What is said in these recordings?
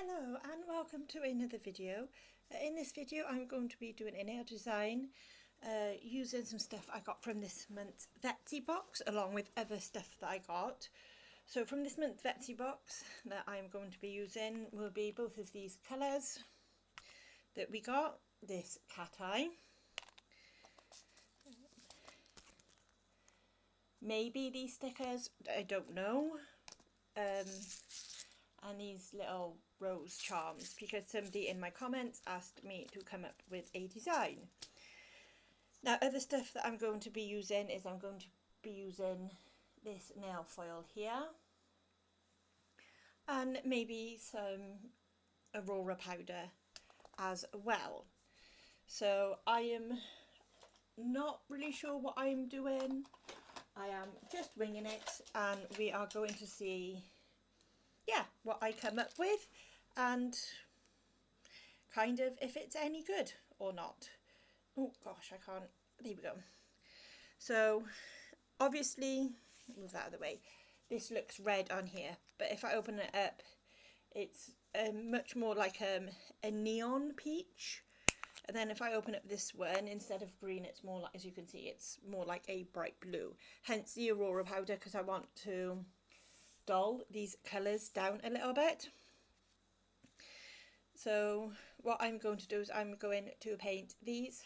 Hello and welcome to another video. In this video I'm going to be doing a nail design using some stuff I got from this month's Vettsy box along with other stuff that I got. So from this month's Vettsy box that I'm going to be using will be both of these colours that we got, this cat eye, maybe these stickers, I don't know, and these little rose charms because somebody in my comments asked me to come up with a design. Now other stuff that I'm going to be using is I'm going to be using this nail foil here and maybe some Aurora powder as well. So I am not really sure what I'm doing. I am just winging it and we are going to see what I come up with and kind of if it's any good or not. Oh gosh, I can't, there we go. So obviously, move that out of the way, this looks red on here, but if I open it up it's much more like a neon peach, and then if I open up this one, instead of green it's more like, as you can see, it's more like a bright blue, hence the Aurora powder, because I want to dull these colours down a little bit. So what I'm going to do is I'm going to paint these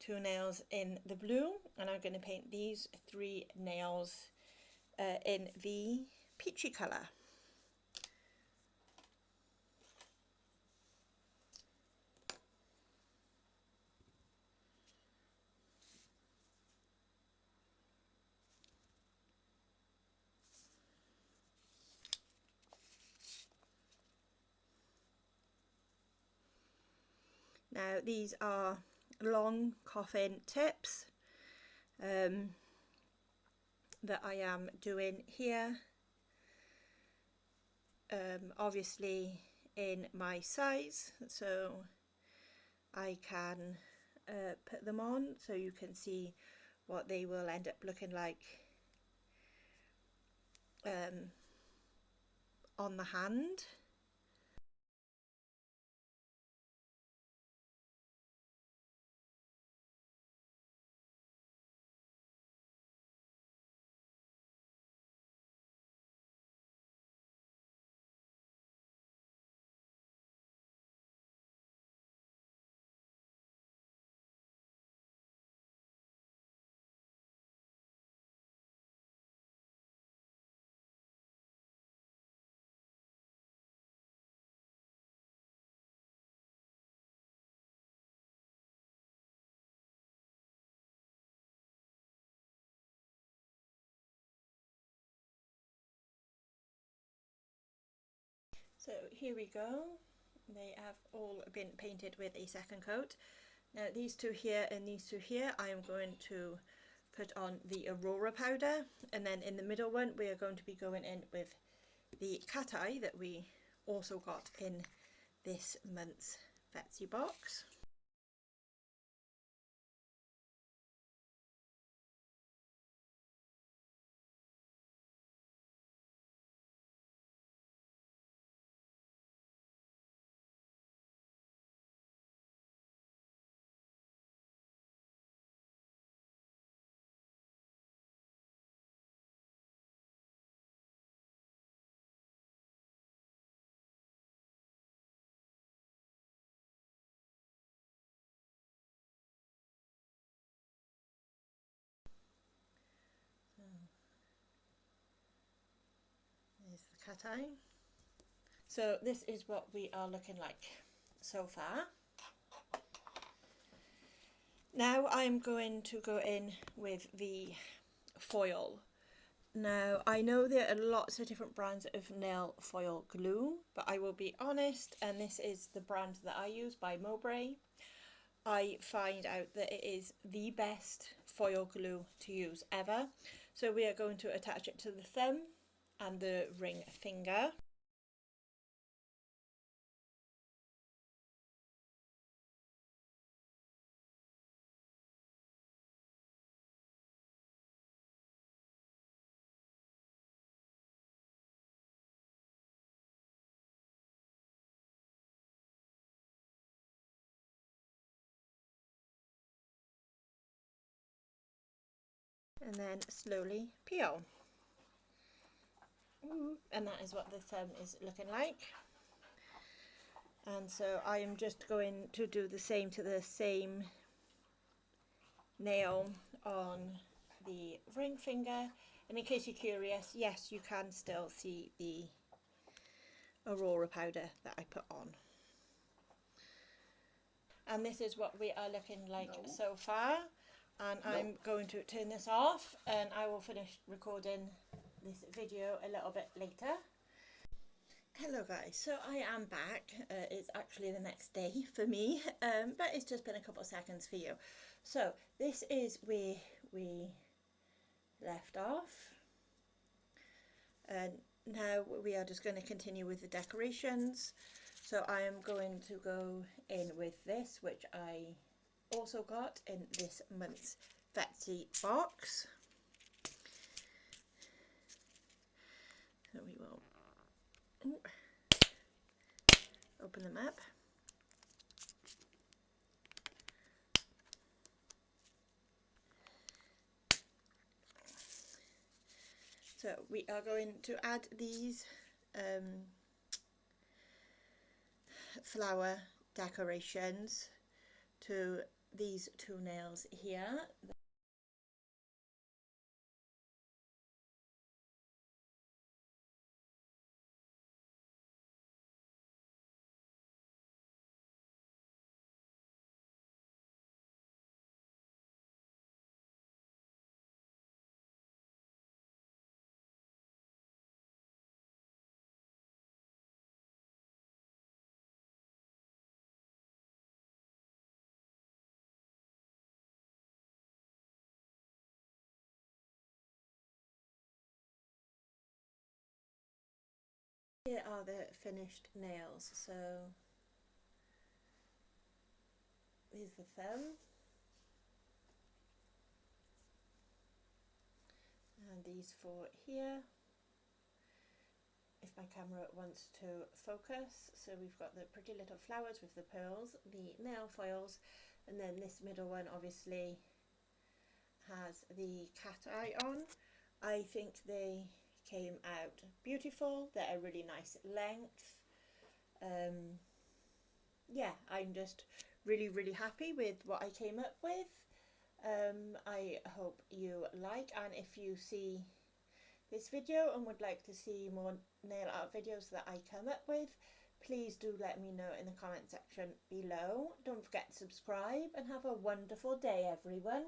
two nails in the blue, and I'm going to paint these three nails in the peachy colour. Now these are long coffin tips that I am doing here, obviously in my size, so I can put them on so you can see what they will end up looking like on the hand. So here we go, they have all been painted with a second coat. Now these two here and these two here I am going to put on the Aurora powder, and then in the middle one we are going to be going in with the cat eye that we also got in this month's Vettsy box. There's the cat eye. So this is what we are looking like so far. Now I'm going to go in with the foil. Now I know there are lots of different brands of nail foil glue, but I will be honest, and this is the brand that I use by Mowbray. I find out that it is the best foil glue to use ever. So we are going to attach it to the thumb and the ring finger. and then slowly peel. And that is what the thumb is looking like. And so I am just going to do the same to the same nail on the ring finger. And in case you're curious, yes, you can still see the Aurora powder that I put on. And this is what we are looking like so far. And I'm going to turn this off and I will finish recording this video a little bit later. Hello guys, so I am back. It's actually the next day for me, but it's just been a couple of seconds for you. So this is where we left off, and now we are just going to continue with the decorations. So I am going to go in with this, which I also got in this month's Vettsy box. So we will open them up. So we are going to add these flower decorations to these two nails here. Here are the finished nails. So here's the thumb, and these four here, if my camera wants to focus. So we've got the pretty little flowers with the pearls, the nail foils, and then this middle one obviously has the cat eye on. I think they came out beautiful. They're a really nice length. Yeah, I'm just really happy with what I came up with. I hope you like, and if you see this video and would like to see more nail art videos that I come up with, please do let me know in the comment section below. Don't forget to subscribe, and have a wonderful day everyone.